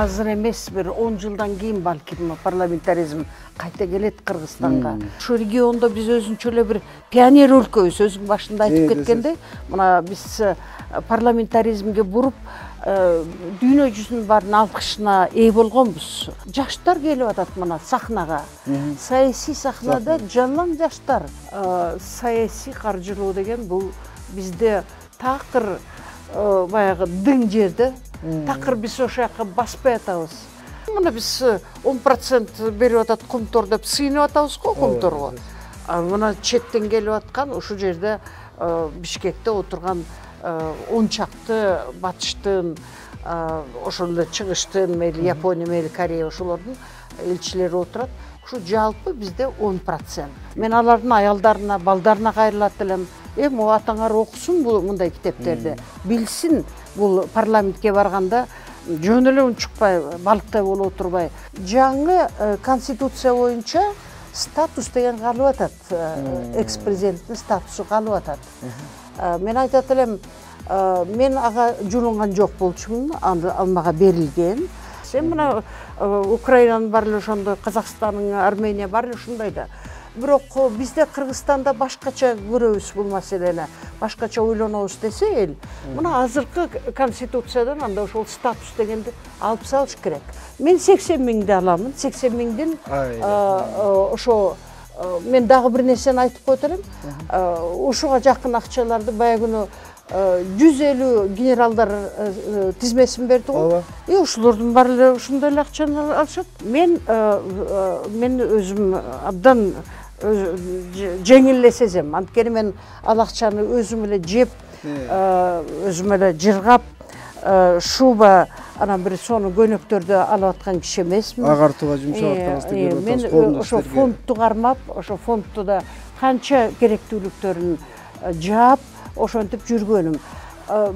азыр эмес, бир 10 жылдан кийин балким парламентаризм кайта келет Кыргызстанга. Ушу региондо биз өзүнчө эле бир пионер өлкөбүз, өзүң башында айтып кеткендей. Мына биз парламентаризмге буруп дүйнө жүзүнүн баарын алкышына ээ болгонбуз. Жаштар келип атат мына сахнага. Саясий сахнада жалаң жаштар. Саясий каржылоо деген бул бизде такыр баягы дың жерде, такыр биз ошол жака баспай атабыз. Мына биз 10% берип атат Кумтор деп сыйынып атабыз го Кумторго. Мына четтен келип аткан ушул жерде Бишкекте отурган 10 чакты батыштын, ошол эле чыгыштын, мейли Япония, мейли Корея ошолордун элчилери отурат. Ушу жалпы бизде 10%. Мен алардын аялдарына, балдарына кайрылат элем. Могу атаңар окусун бул мындай китептерди. Билсин бул парламентке барганда жөн эле унчукпай, балыктай болуп отурбай. Жаңы конституция боюнча статус деген калып атат. Экс-президенттин статусу калып атат. Мен айтат элем, мен ага жулунган жок болчумун, ал мага берилген. Сен мына Украинанын баары эле ошондой, Казакстандын, Армения баары эле ушундай да. Бирок бизде Кыргызстанда башкача көрөбүз бул маселени, башкача ойлонобуз десе эл. Мына азыркы конституциядан анда ошол статус дегенди алып салыш керек. Мен 80 миңди аламын, 80 миңдин ошо мен дагы бир нерсени айтып коет элем. Ушуга жакын акчаларды баягы күнү 150 генералдар тизмесин берди го. Ушулордун баары эле ушундай эле акчаны алышат. Мен өзүм абдан жеңил сезем. Анткени мен ал акчаны өзүм эле жеп, өзүм эле жыргап, шуба анан бир сонун көнөктөрдү алып аткан киши эмесмин. Агартууга жумшап аткансызды. Мен ошо фондду кармап, ошо фондду да канча керектүүлүктөрүн жаап, ошентип жүргөнүм.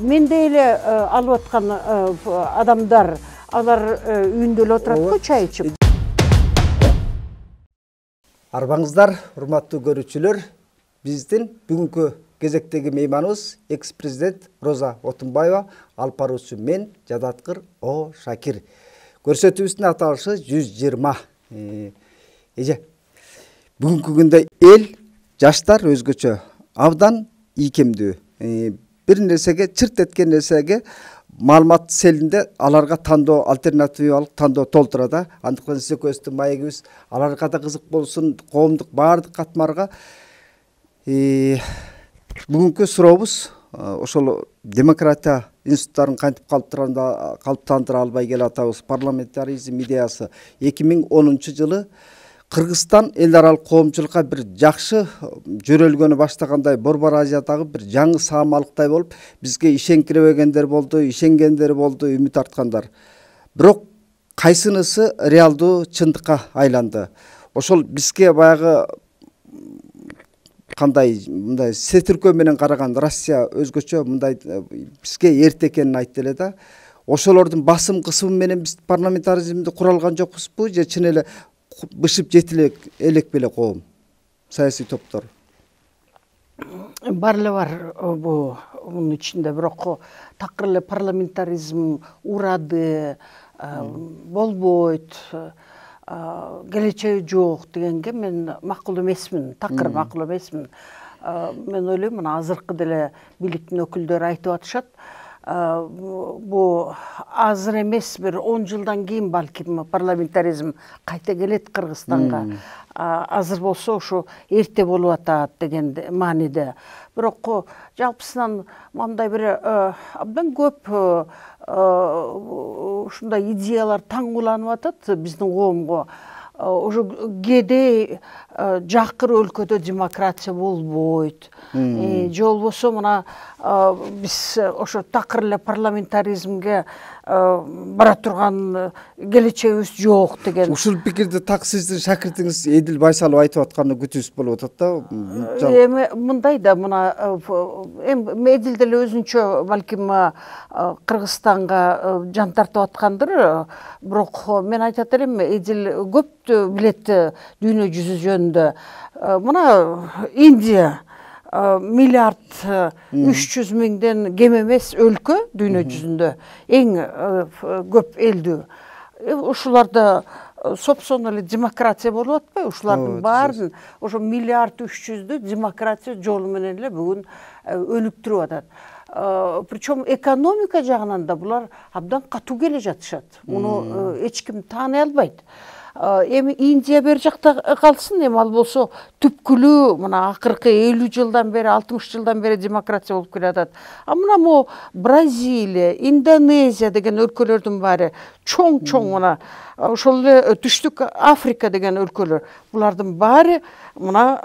Менде эле алып аткан адамдар, алар үйүндө эле отурат го чай ичип. Арбаңыздар, урматтуу көрүүчүлөр, биздин бүгүнкү кезектеги мейманыбыз экс-президент Роза Отунбаева, алып баруучу мен Жадаткыр О Шакир. Көрсөтүүбүздүн аталышы 120. Эже, бүгүнкү күндө эл, жаштар өзгөчө абдан ийкемдүү. Бир нерсеге, чырт эткен нерсеге маалымат селинде аларга тандоо, альтернативалык тандоо толтурат. Андыктан экөөбүздүн маегибиз аларга да кызык болсун, коомдук баардык катмарга. Бүгүнкү сурообуз ошол демократия институттарын кантип калыптандыра албай келатабыз. Парламентаризм идеясы 2010 жылы Кыргызстан эл аралык коомчулукка бир жакшы жөрөлгөнү баштагандай, Борбор Азиядагы бир жаңы саамалыктай болуп, бизге ишенкиребегендер болду, ишенгендер болду, үмүт арткандар. Бирок кайсынысы реалдуу чындыкка айланды. Ошол бизге баягы кандай мындай сетиркөө менен караган Россия өзгөчө мындай бизге эрте экенин айтты эле да. Ошолордун басым кысымы менен биз парламентаризмди кура алган жокпузбу же чын эле бышып жетилек элек беле коом, саясий топтор? Бар эле бар бунун ичинде, бирок такыр эле парламентаризм урады, болбойт, келечеги жок дегенге мен макул эмесмин, такыр макул эмесмин. Мен ойлойм, мына азыркы деле бийликтин өкүлдөрү айтып атышат. Бу азыр эмес, бир 10 жылдан кийин балким парламентаризм кайта келет Кыргызстанга. Азыр болсо ушу эрте болуп атат деген мааниде. Бирок жалпысынан мындай бир абдан көп ушундай идеялар таңгуланып атат биздин коомго. Ошо кедей жакыр өлкөдө демократия болбойт. Же болбосо мына биз ошо такыр эле парламентаризмге бара турган келечегибиз жок деген. Ушул пикирди так сиздин шакиртиңиз Эдил Байсалов айтып атканды күтүүбүз болуп атат да. Мындай да, мына Эдил деле өзүнчө балким Кыргызстанга жан тартып аткандыр. Бирок мен айтат элем, Эдил көптү билет дүйнө жүзү жөнүндө. Мына Индия миллиард 300 миңден кем эмес өлкө дүйнө жүзүндө, эң көп элдүү. ушуларда собственно эле демократия болуп атпайбы? Ушулардын баарын ошо миллиард 300'дү демократия жолу менен эле бүгүн өнүктүрүп атат. Причем экономика жагынан да булар абдан катуу келе жатышат. Муну эч ким тааный албайт. Эми Индия бер жакта калсын, эми ал болсо түпкүлүү мына акыркы 50 жылдан бери, 60 жылдан бери демократия болуп келатат. А мына мо Бразилия, Индонезия деген өлкөлөрдүн баары чоң мына ошол эле Түштүк Африка деген өлкөлөр, булардын баары мына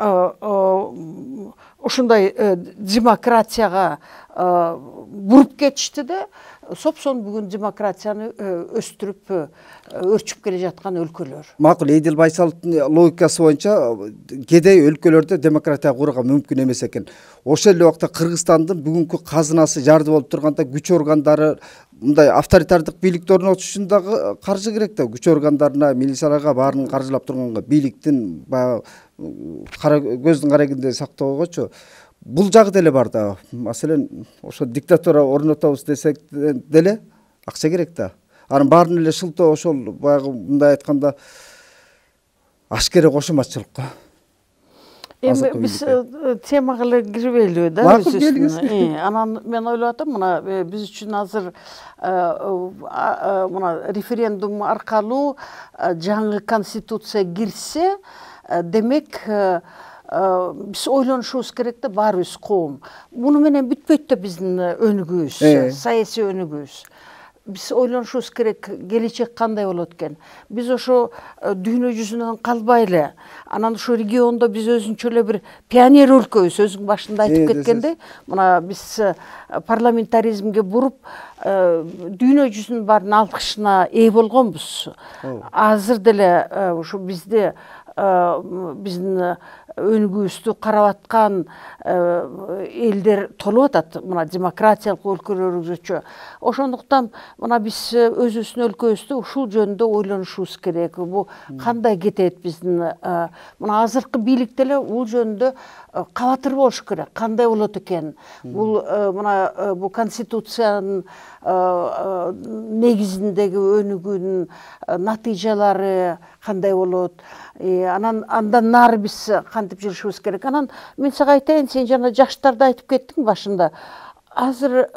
ушундай демократияга буруп кетишти да, собственно бүгүн демократияны өстүрүп өрчүп келе жаткан өлкөлөр. Макул, Эдил Байсаловдун логикасы боюнча кедей өлкөлөрдө демократия курууга мүмкүн эмес экен. Ошол эле убакта Кыргызстандын бүгүнкү казынасы жарды болуп турганда күч органдары мындай авторитардык бийликти орнотуш үчүн дагы каржы керек да. Күч органдарына, милицияларга баарын каржылап турганга, бийликтин баягы кара көздүн карегинде сактоогочу бул жагы деле бар да. Маселен, ошо диктатура орнотобуз десек деле акча керек да. Анын баарын эле шылтоо ошол баягы мындай айтканда ашкере кошуматчылыкка. Эми биз темага эле кирбейлиби да? Макул, келиңиз. Анан мен ойлоп атам, мына биз үчүн азыр мына референдум аркылуу жаңы конституция кирсе, демек биз ойлонушубуз керек да, баарыбыз коом. Муну менен бүтпөйт да биздин өнүгүүбүз, саясий өнүгүүбүз. Биз ойлонушубуз керек, келечек кандай болот экен. Биз ошо дүйнө жүзүнөн калбай эле, анан ошо региондо биз өзүнчө эле бир пионер өлкөбүз, өзүң башында айтып кеткендей, мына биз парламентаризмге буруп дүйнө жүзүнүн баардын алкышына ээ болгонбуз. Азыр деле ушу бизде биздин өнүгүүбүздү карап аткан элдер толуп атат, мына демократиялык өлкөлөрүбүзчө. Ошондуктан мына биз өзүбүздүн өлкөбүздү ушул жөнүндө ойлонушубуз керек. Бул кандай кетет биздин мына азыркы бийлик деле бул жөнүндө кабатыр болуш керек. Кандай болот экен? Бул мына бул конституциянын негизиндеги өнүгүүнүн натыйжалары кандай болот? Андан нары биз кантип жүрүшүбүз керек. Анан мен сага айтайын, сен жана жаштарды айтып кеттиң башында. Азыр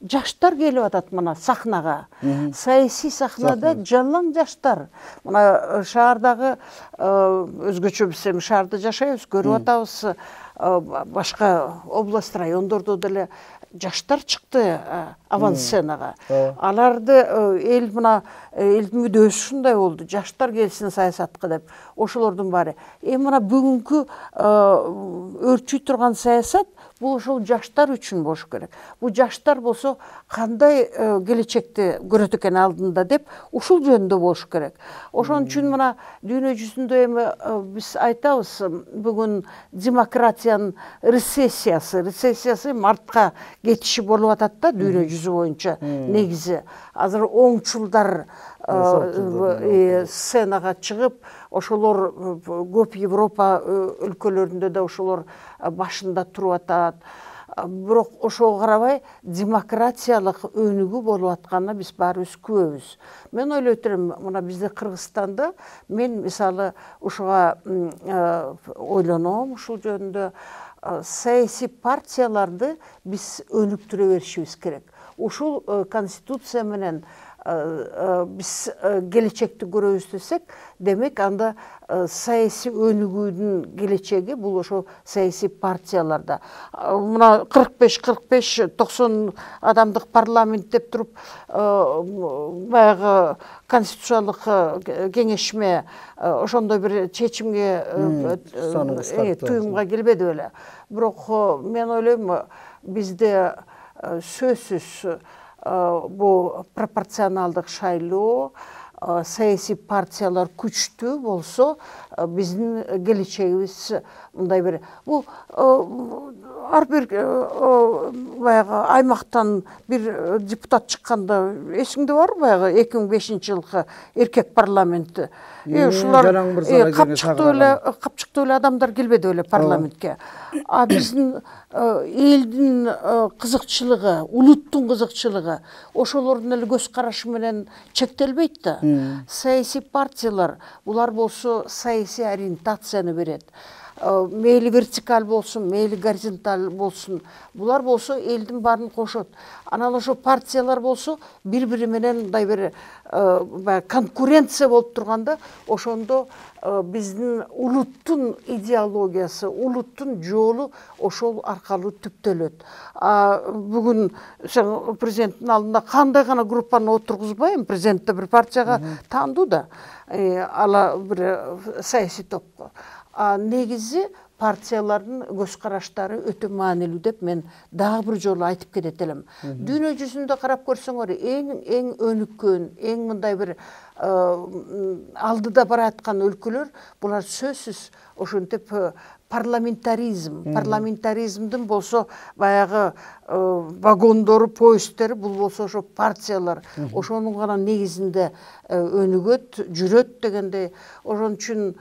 жаштар келип атат мына сахнага. Саясий сахнада жалаң жаштар. Мына шаардагы өзгөчө биз эми шаарда жашайбыз, көрүп атабыз, башка область, райондордо деле жаштар чыкты авансценага. Аларды эл мына элдин мүдөөсү ушундай болду. Жаштар келсин саясатка деп. Ошолордун баары. Эми мына бүгүнкү өрчүй турган саясат бул ошол жаштар үчүн болуш керек. Бул жаштар болсо кандай келечекти көрөт экен алдында деп ушул жөнүндө болуш керек. Ошон үчүн мына дүйнө жүзүндө эми биз айтабыз, бүгүн демократиянын рецессиясы мартка кетиши болуп атат да дүйнө жүзү боюнча негизи. Азыр оңчулдар сценага чыгып, ошолор көп Европа өлкөлөрүндө да ошолор башында туруп атат. Бирок ошого карабай демократиялык өнүгүү болуп атканына биз баарыбыз күбөбүз. Мен ойлойт элем, мына бизде Кыргызстанда мен мисалы ушуга ойлоном, ушул жөнүндө саясий партияларды биз өнүктүрө беришибиз керек. Ушул конституция менен биз келечекти көрөбүз десек, демек анда саясий өнүгүүдүн келечеги бул ошо саясий партияларда. Мына 45-90 адамдык парламент деп туруп, баягы конституциялык кеңешме ошондой бир чечимге туюмга келбеди беле. Бирок мен ойлойм, бизде сөзсүз бул пропорционалдык шайлоо, саясий партиялар күчтүү болсо, биздин келечегибиз мындай бир, бул ар бир баягы аймактан бир депутат чыкканда эсиңде барбы баягы 2005 жылкы эркек парламенти? Ушулар капчыктуу эле адамдар келбеди эле парламентке. А биздин элдин кызыкчылыгы, улуттун кызыкчылыгы ошолордун эле көз карашы менен чектелбейт да. Саясий партиялар булар болсо саясий ориентацияны берет. Мейли вертикаль болсун, мейли горизонталь болсун, булар болсо элдин баарын кошот. Анан ошо партиялар болсо бири-бири менен мындай бир конкуренция болуп турганда, ошондо биздин улуттун идеологиясы, улуттун жолу ошол аркылуу түптөлөт. Бүгүн президенттин алдында кандай гана группаны отургузбайм, президент да бир партияга таандуу да, ала бир саясий топко. Негизи партиялардын көз караштары өтө маанилүү деп мен дагы бир жолу айтып кетет элем. Дүйнө жүзүндө карап көрсөңөр, эң өнүккөн, эң мындай бир алдыда бараткан өлкөлөр, булар сөзсүз ошентип парламентаризмдин болсо баягы вагондору, поезддери, бул болсо ошо партиялар, ошонун гана негизинде өнүгөт, жүрөт дегендей. Ошон үчүн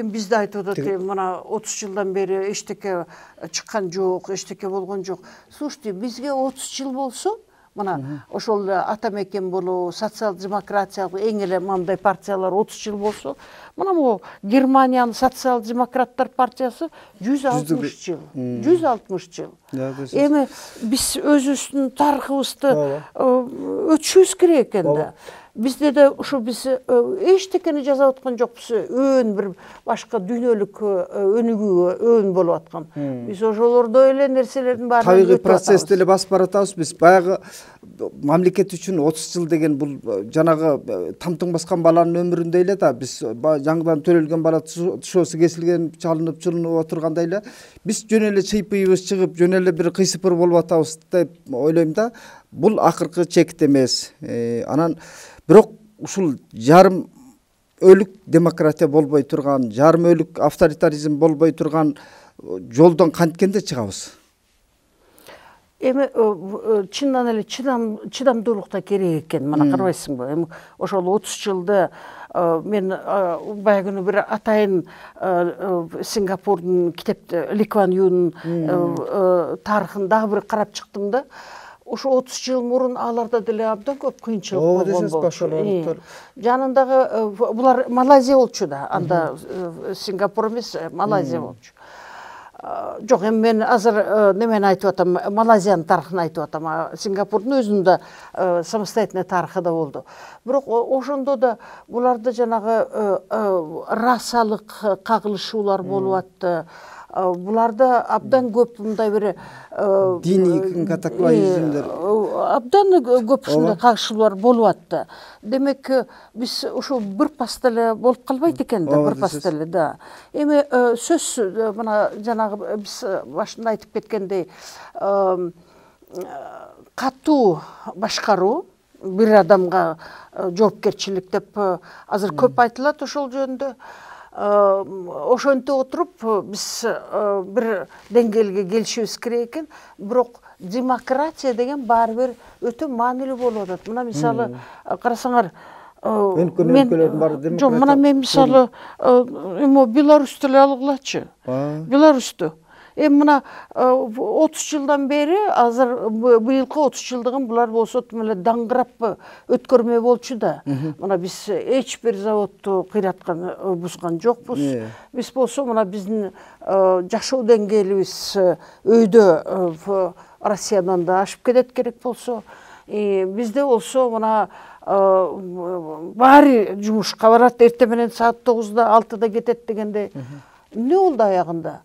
бизде айтып атат, мына 30 жылдан бери эчтеке чыккан жок, эчтеке болгон жок. Слушайте, бизге 30 жыл болсо, мына ошол атамекен болобу, социал-демократиялык эң эле мындай партиялар 30 жыл болсо, мына могу Германиянын социал-демократтар партиясы 160 жыл. 160 жыл. Эми биз өзүбүздүн тарыхыбызды өтүшүбүз керек экен да. Bizde de şu biz eştekeni жаза аткан жокпуз, өн бир башка дүйнөлүк өнүгүүгө өн болуп аткан. Биз ошолордо эле нерселердин баарын табигый процессти эле басып баратабыз. Биз баягы мамлекет үчүн 30 жыл деген бул жанагы тамтың баскан баланын өмүрүндөй эле да. Биз жаңыдан төрөлгөн бала тушоосу кесилген, чалынып отургандай эле. Биз жөн эле чыйпыйыбыз чыгып, жөн эле бир кыйсыпыр болуп атабыз деп ойлойм да. Бул акыркы чекит эмес. Анан бирок ушул жарым өлүк демократия болбой турган, жарым өлүк авторитаризм болбой турган жолдон канткенде чыгабыз? Эми чындан эле чыдамдуулукта керек экен. Мына карабайсыңбы? Эми ошол 30 жылда мен баягы бир атайын Сингапурдун китепти Ли Куан Юнун тарыхын дагы бир карап чыктым да. Ошо 30 жыл мурун аларда деле абдан көп кыйынчылык болгон. Жанындагы булар Малайзия болчу да, анда Сингапур эмес, Малайзия болчу. Жок, эми мен азыр немени айтып атам, Малайзиянын тарыхын айтып атам. Сингапурдун өзүнүн да самостоятельный тарыхы да болду. Бирок ошондо да буларда жанагы расалык кагылышуулар болуп атты. Буларда абдан көп мындай бир диний катаклизмдер, абдан көп ушундай кагышуулар болуп атты. Демек, биз ошо бир паста эле болуп калбайт экен да, бир паста эле да. Эми сөзсүз мына жанагы биз башында айтып кеткендей, катуу башкаруу, бир адамга жоопкерчилик деп азыр көп айтылат ошол жөнүндө. Ошентип отуруп биз бир деңгээлге келишибиз керек экен. Бирок демократия деген баары бир өтө маанилүү болуп атат. Мына мисалы карасаңар, өлкөлөрдүн баары демократия. Жок, мына мен мисалы Беларусьту эле алгылачы. Беларусьту. Эми мына 30 жылдан бери, азыр быйылкы 30 жылдыгын булар болсо эле даңгырап өткөрмөй болчу да. Мына биз эч бир заводду кыйраткан, бузган жокпуз. Биз болсо мына биздин жашоо деңгээлибиз өйдө Россиядан да ашып кетет керек болсо. Бизде болсо мына баары жумушка барат, эртең менен саат 9-да 6-да кетет дегенде. Эмне болду аягында?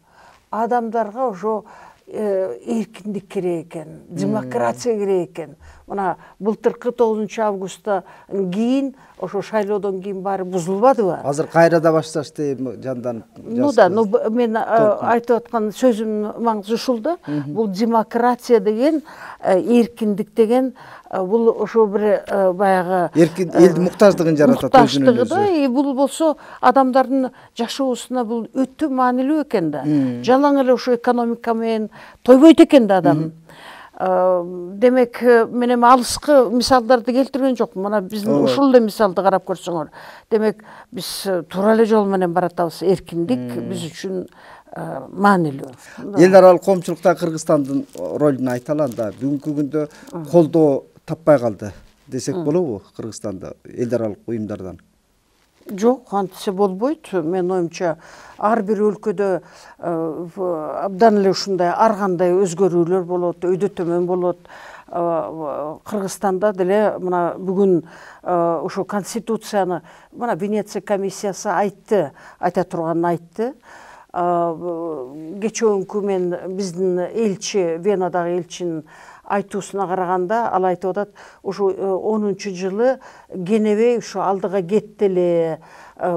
Адамдарга ошо эркиндик керек экен, демократия керек экен. мына былтыркы 9 августтан кийин ошо шайлоодон кийин баары бузулбадыбы? Азыр кайрада башташты жанданып. Ну да, мен айтып аткан сөзүмдүн маңызы ушул да. Бул демократия деген, эркиндик деген, бул ошо бир баягы эркин элдин муктаждыгын жаратат өзүнүн өзү. Да, бул болсо адамдардын жашоосуна бул өтө маанилүү экен да. Жалаң эле ошо экономика менен тойбойт экен да адам. Демек, мен эми алыскы мисалдарды келтирген жокмун. Мына биздин ушул эле мисалды карап көрсөңөр. Демек, биз туура эле жол менен баратабыз. Эркиндик биз үчүн маанилүү. Эл аралык коомчулукта Кыргызстандын ролун айталы анда. Бүгүнкү күндө колдоо таппай калды десек болобу Кыргызстанда эл аралык уюмдардан? Жок, антисе болбойт. Мен оюмча ар бир өлкөдө абдан эле ушундай ар кандай өзгөрүүлөр болот, өйдө төмөн болот. Кыргызстанда деле мына бүгүн ошо конституцияны мына Венеция комиссиясы айтты, айта турганын айтты. Кечөөңкү мен биздин элчи, Венадагы элчинин айтуусуна караганда, ал айтып атат, ошо 10-жылы кенебей ушу алдыга кетти эле,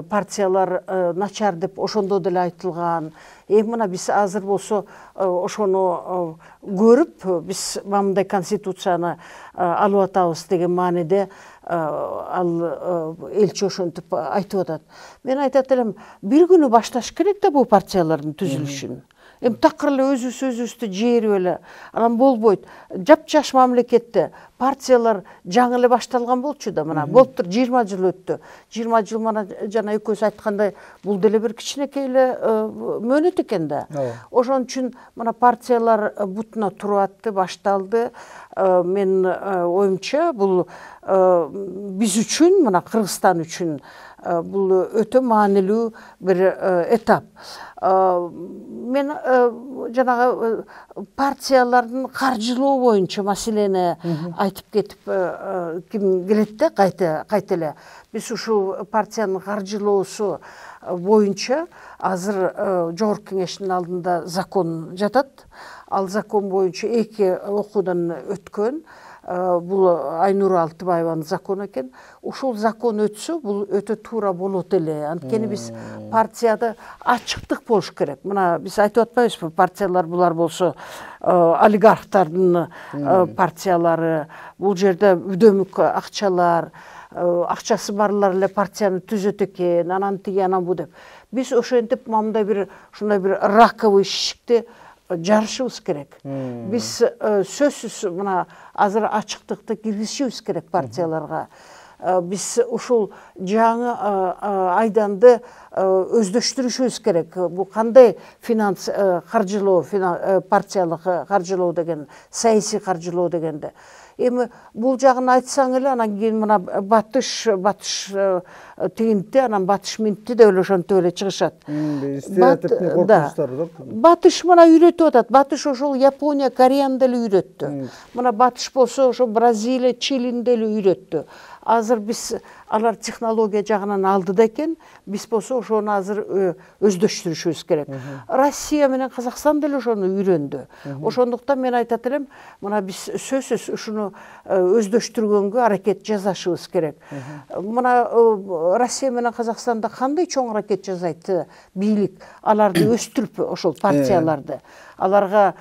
партиялар начар деп ошондо деле айтылган. Мына биз азыр болсо ошону көрүп, биз мындай конституцияны алып атабыз деген мааниде ал элчи ошентип айтып атат. Мен айтат элем, бир күнү башташ керек да бул партиялардын түзүлүшүн. Такыр эле өзүбүздү жээрип эле, анан болбойт. Жапжаш мамлекетте партиялар жаңы эле башталган болчу да, мына болуптур 20 жыл өттү. 20 жыл мына жана экөөсү айткандай, бул деле бир кичинекей эле мөөнөт экен да. Ошон үчүн мына партиялар бутуна туруп атты, башталды. Мен оюмча бул биз үчүн, мына Кыргызстан үчүн бул өтө маанилүү бир этап. Мен жанагы партиялардын каржылоо боюнча маселени айтып кетип ким келет да кайта эле. Биз ушул партиянын каржылоосу боюнча азыр Жогорку Кеңештин алдында закон жатат. Ал закон боюнча 2 окуудан өткөн. Бул Айнур Алтыбаеванын закону экен. Ушул закон өтсө, бул өтө туура болот эле. Анткени биз партияда ачыктык болуш керек. Мына биз айтып атпайбызбы, партиялар булар болсо олигархтардын партиялары, бул жерде үдөмүк акчалар, акчасы барлар эле партияны түзөт экен, анан тиги анан бу деп. Биз ошентип мындай бир ушундай бир раковый шишикти жарышыбыз керек. Биз сөзсүз мына азыр ачыктыкты киргизишибиз керек партияларга. Биз ушул жаңы айданды өздөштүрүшүбүз керек. Бул кандай финанс каржылоо, партиялык каржылоо деген, саясий каржылоо дегенде. Эми бул жагын айтсаң эле, анан кийин мына батыш тигинти, анан батыш минтти деп эле ошентип эле чыгышат. Стереотиптин коркунучтары да. Батыш мына үйрөтүп атат. Батыш ошол Япония, Кореяны деле үйрөттү. Мына батыш болсо ошо Бразилия, Чилини деле үйрөттү. Азыр биз алар технология жагынан алдыда экен, биз болсо ошону азыр өздөштүрүшүбүз керек. Россия менен Казакстан деле ошону үйрөндү. Ошондуктан мен айтат элем, мына биз сөзсүз ушуну өздөштүргөнгө аракет жасашыбыз керек. Мына Россия менен Казакстанда кандай чоң аракет жасайт бийлик, аларды өстүрүп ошол партияларды. Аларга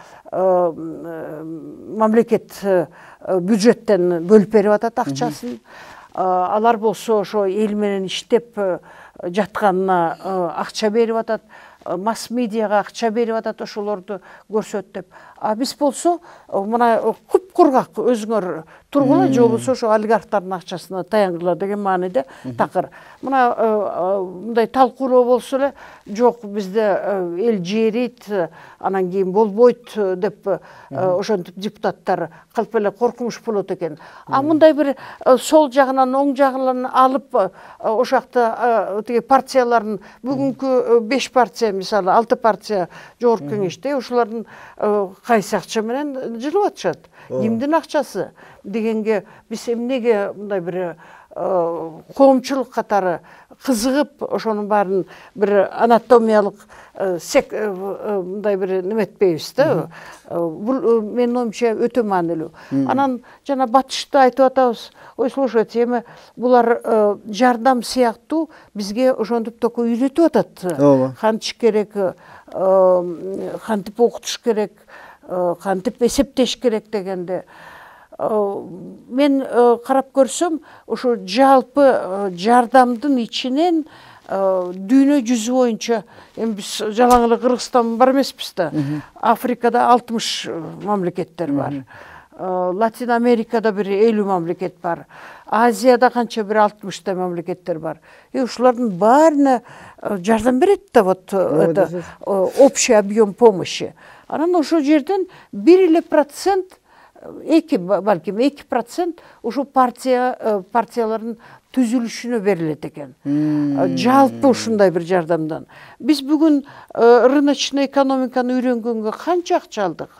мамлекет бюджеттен бөлүп берип атат акчасын. Алар болсо ошо эл менен иштеп жатканына акча берип атат, масс-медиага акча берип атат, ошолорду көрсөт деп. А биз болсо мына кургак өзүңөр тургула, же болбосо ошо олигархтардын акчасына таянгыла деген мааниде такыр. Мына мындай талкуулоо болсо эле, жок бизде эл жээрийт, анан кийин болбойт деп ошентип депутаттар кылып эле коркунуч болот экен. А мындай бир сол жагынан оң жагынан алып ошол жакта тиги партиялардын бүгүнкү 5 партия, мисалы 6 партия Жогорку Кеңеште, ошолордун кайсы акча менен жылып атышат, кимдин акчасы дегенге биз эмнеге мындай бир коомчулук катары кызыгып ошонун баарын бир анатомиялык мындай бир неметпейбиз да. Бул менин оюмча өтө маанилүү. Анан жана батышты айтып атабыз. Ой, слушайте, эми булар жардам сыяктуу бизге ошентип токо үйрөтүп атат. Кантиш керек, кантип окутуш керек, кантип эсептеш керек дегенде. Мен карап көрсөм, ошо жалпы жардамдын ичинен дүйнө жүзү боюнча, эми биз жалаң эле Кыргызстан бар эмеспиз да. Африкада 60 мамлекеттер бар. Латин Америкада бир 50 мамлекет бар. Азияда канча бир 60 мамлекеттер бар. Ушулардын баарына жардам берет да, вот это общий объем помощи. Анан ошол жерден 1% балким 2% ушул партиялардын түзүлүшүнө берилет экен. Жалпы ушундай бир жардамдан. Биз бүгүн рыночный экономиканы үйрөнгөнгө канча акча алдык?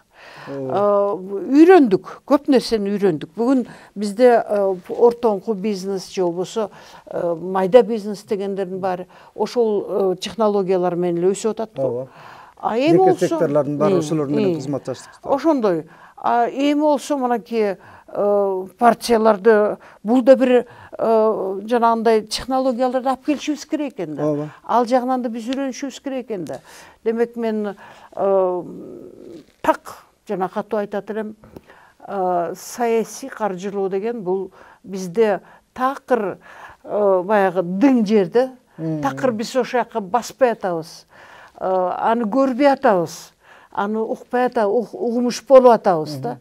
Үйрөндүк, көп нерсени үйрөндүк. Бүгүн бизде ортоңку бизнес же болбосо майда бизнес дегендердин баары ошол технологиялар менен эле өсүп атат го. Эми болсо секторлордун баары ошолор менен кызматташтык. Ошондой. Эми болсо мынакей партияларды бул да бир жанагындай технологияларды алып келишибиз керек экен да. Ал жагынан да биз үйрөнүшүбүз керек экен да. Демек мен так жана катуу айтат элем, саясий каржылоо деген бул бизде такыр баягы дың жерде, такыр биз ошол жака баспай атабыз. Аны көрбөй атабыз. Аны укпай атабыз, угмуш болуп атабыз да.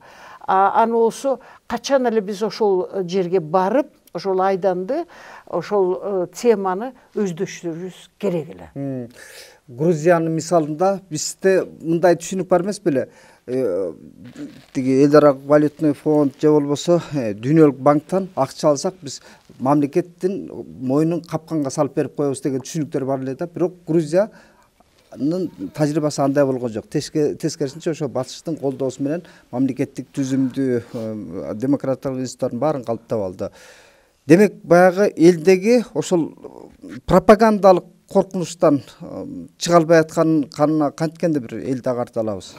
Аны болсо качан эле биз ошол жерге барып, ошол айданды, ошол теманы өздөштүрүбүз керек эле. Грузиянын мисалында бизде мындай түшүнүк бар эмес беле? Тиги эл аралык валютный фонд же болбосо дүйнөлүк банктан акча алсак, биз мамлекеттин мойнун капканга салып берип коебуз деген түшүнүктөр бар эле да. Бирок Грузиянын тажрыйбасы андай болгон жок. Тескерисинче ошо батыштын колдоосу менен мамлекеттик түзүмдү, демократиялык институттардын баарын калыптап алды. Демек, баягы элдеги ошол пропагандалык коркунучтан чыга албай атканына канткенде бир элди агартып алабыз.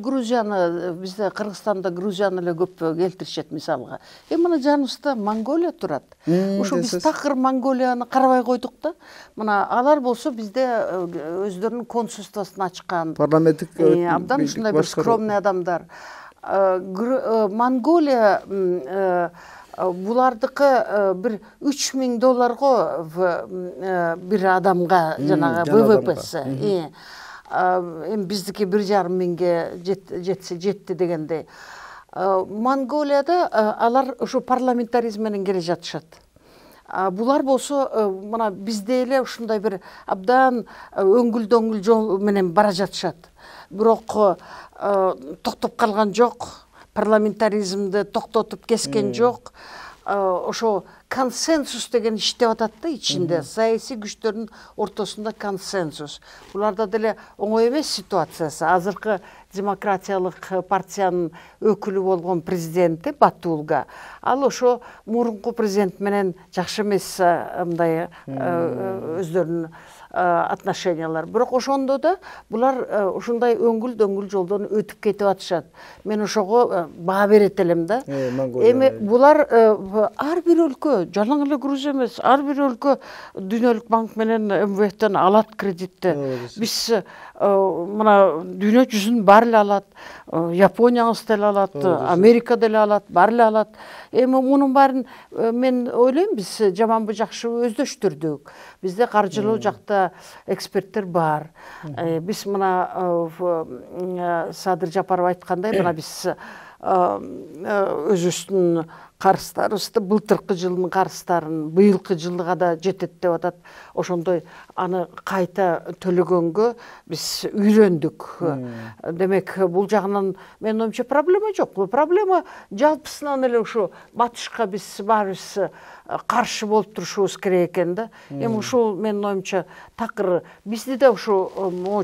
Грузияны, бизде Кыргызстанда Грузияны эле көп келтиришет мисалга. Мына жаныбызда Монголия турат. Ошо биз такыр Монголияны карабай койдук да. Мына алар болсо бизде өздөрүнүн консульствосун ачкан. Парламенттик абдан ушундай бир скромный адамдар. Монголия булардыкы бир $3000 бир адамга жанагы ВВПси. Эми биздики 1,5 миңге жетти дегендей. Монголияда алар ошо парламентаризм менен келе жатышат. Булар болсо мына бизде эле ушундай бир абдан өңгүл-дөңгүл жол менен бара жатышат. Бирок токтоп калган жок, парламентаризмди токтотуп кескен жок. Ошо консенсус деген иштеп атат да ичинде, саясий күчтөрдүн ортосунда консенсус. Буларда деле оңой эмес ситуациясы. Азыркы демократиялык партиянын өкүлү болгон президенти Батулга, ал ошо мурунку президент менен жакшы эмес мындай өздөрүнүн отношениялар. Бирок ошондо да булар ушундай өңгүл-дөңгүл жолдон өтүп кетип атышат. Мен ошого баа берет элем да. Эми булар ар бир өлкө, жалаң эле Грузия эмес, ар бир өлкө дүйнөлүк банк менен МВФтен алат кредитти. Биз мына дүйнө жүзүн баары эле алат. Япониябыз деле алат, Америка деле алат, баары эле алат. Эми мунун баарын мен ойлойм, биз жаманбы жакшыбы өздөштүрдүк. Бизде каржылоо жакта эксперттер бар. Биз мына Садыр Жапаров айткандай, мына биз өзүбүздүн карыздарыбызды былтыркы жылдын карыздарын быйылкы жылга да жетет деп атат. Ошондой аны кайта төлөгөнгө биз үйрөндүк. Демек, бул жагынан менин оюмча проблема жок. Бул проблема жалпысынан эле ушу батышка биз баарыбыз каршы болуп турушубуз керек экен да. Эми ушул менин оюмча такыр бизде да ушу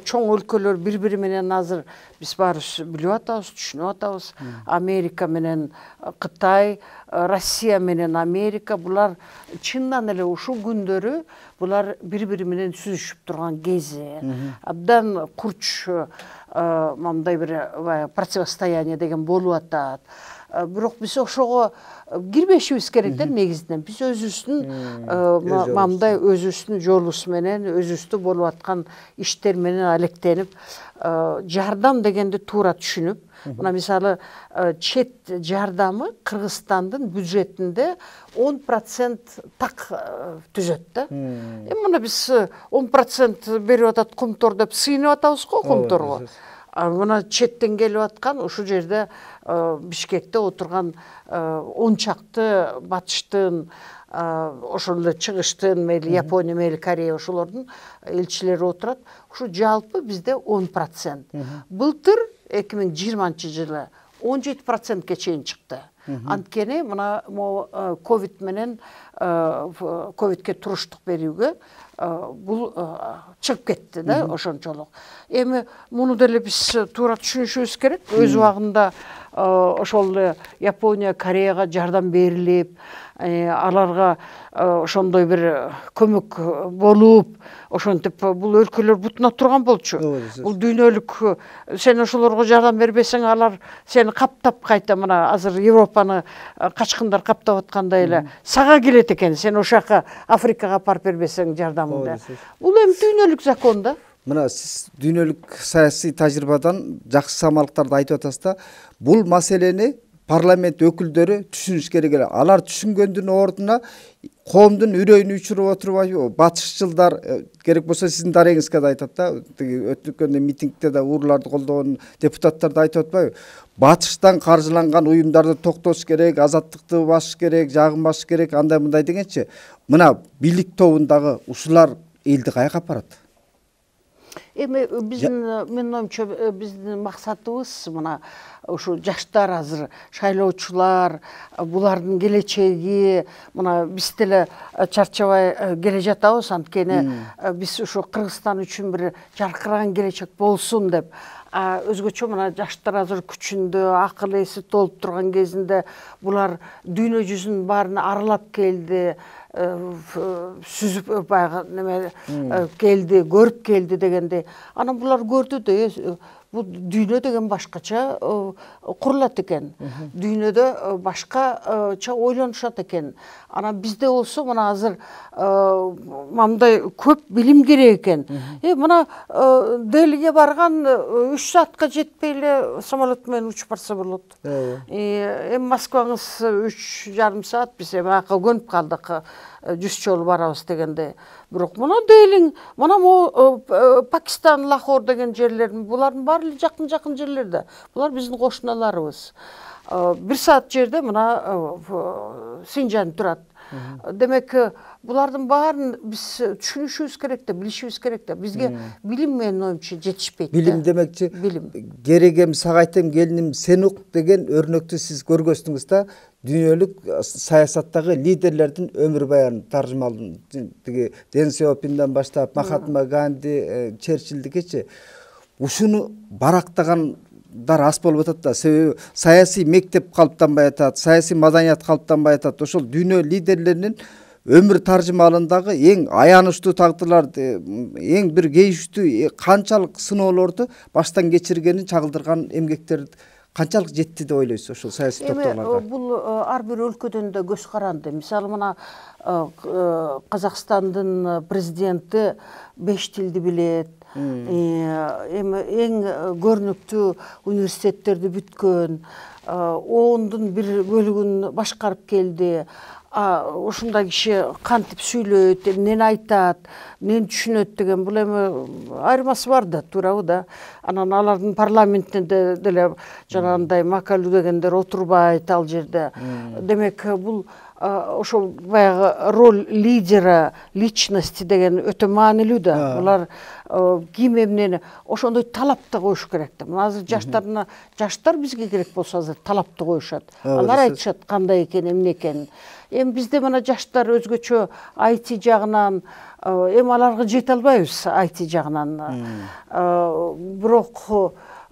чоң өлкөлөр бири-бири менен азыр биз баарыбыз билип атабыз, түшүнүп атабыз. Америка менен Кытай, Россия менен Америка булар чындан эле ушул күндөрү булар бири-бири менен сүзүшүп турган кези. Абдан курч мындай бир противостояние деген болуп атат. Бирок биз ошого кирбешибиз керек да негизинен. Биз өзүбүздүн мындай өзүбүздүн жолубуз менен, өзүбүздө болуп аткан иштер менен алектенип, жардам дегенди туура түшүнүп, мына мисалы чет жардамы Кыргызстандын бюджетинде 10% так түзөт да. Мына биз 10% берип атат Кумтор деп сыйынып атабыз го Кумторго. Мына четтен келип аткан ушул жерде Бишкекте отурган 10 чакты батыштын, ошол эле чыгыштын, мейли Япония, мейли Корея ошолордун элчилери отурат. Ушу жалпы бизде 10%. Былтыр 2020-жылы 17%ке чейин чыкты. Анткени мына ковид менен ковидке туруштук берүүгө бул чыгып кетти да ошончолук. Эми муну деле биз туура түшүнүшүбүз керек. Өз убагында ошол Япония, Кореяга жардам берилип, аларга ошондой бир көмөк болуп, ошентип бул өлкөлөр бутуна турган болчу. Бул дүйнөлүк, сен ошолорго жардам бербесең, алар сени каптап кайта, мына азыр Европаны качкындар каптап аткандай эле сага келет экен, сен ошака Африкага апарып бербесең жардамыңды. Бул эми дүйнөлүк закон да. Мына сиз дүйнөлүк саясий тажрыйбадан жакшы самалыктарды айтып атасыз да. Бул маселени парламент өкүлдөрү түшүнүш керек эле. Алар түшүнгөндүн ордуна коомдун үрөйүн учуруп отурбайбы? Батышчылдар керек болсо сиздин дарегиңизге да айтат да. Өткөн митингде да урларды колдогон депутаттар да айтып атпайбы? Батыштан каржыланган уюмдарды токтотуш керек, азаттыкты басыш керек, жагын басыш керек, андай мындай дегенчи. Мына бийлик тобундагы ушулар элди каяка апарат? Эми биздин менин оюмча биздин максатыбыз мына ушу жаштар азыр шайлоочулар, булардын келечеги, мына биз деле чарчабай келе жатабыз, анткени биз ушу Кыргызстан үчүн бир жаркыраган келечек болсун деп. Өзгөчө мына жаштар азыр күчүндө, акыл эси толуп турган кезинде булар дүйнө жүзүнүн баарын аралап келди, сүзүп баягы неме келди, көрүп келди дегенде. Анан булар көрдү да, бул дүйнө деген башкача курулат экен. Дүйнөдө башкача ойлонушат экен. Анан бизде болсо мына азыр мындай көп билим керек экен. Мына Делиге барган 3 саатка жетпей эле самолет менен учуп барса болот. Эми Москваңыз 3,5 саат, биз эми ага көнүп калдык. 100 жолу барабыз дегенде. Бирок мына Делиң, мына Пакистан, Лахор деген жерлер, булардын баары жакын жерлерде. Булар биздин кошуналарыбыз. 1 саат жерде мына Синжан турат. Демек, булардын баарын биз түшүнүшүбүз керек да, билишибиз керек да. Бизге билим менен оюмча жетишпейт. Билим демекчи, керегем сагайтем келиним сен ук деген өрнөктү сиз көргөздүңүз да. Дүйнөлүк саясаттагы лидерлердин өмүр баянын таржымалын Дэн Сяопиндан баштап Махатма Ганди, Черчиллдикечи ушуну барактагандар аз болуп атат да. Себеби саясий мектеп калыптанбай атат, саясий маданият калыптанбай атат. Ошол дүйнө лидерлеринин өмүр таржымалындагы эң аянычтуу тагдырларды, эң бир кейиштүү канчалык сыноолорду баштан кечиргенин чагылдырган эмгектер канчалык жетти деп ойлойсуз ошол саясий топтоолордо? Бул ар бир өлкөдөн да көз каранды. Мисалы мына Казакстандын президенти 5 тилди билет. Эми эң көрүнүктүү университеттерди бүткөн, оондун бир бөлүгүн башкарып келди. Ушундай киши кантип сүйлөйт, эмнени айтат, эмнени түшүнөт деген бул эми айырмасы бар да, туурабы да. Анан алардын парламентинде деле жанагындай Макалу дегендер отурбайт ал жерде. Демек, бул ошол баягы роль лидера, личности деген өтө маанилүү да. Булар ким эмнени ошондой талапты коюш керек да. Мына азыр жаштар бизге керек болсо азыр талапты коюшат. Алар айтышат кандай экен, эмне экен. Эми бизде мына жаштар өзгөчө IT жагынан, эми аларга жете албайбыз IT жагынан. Бирок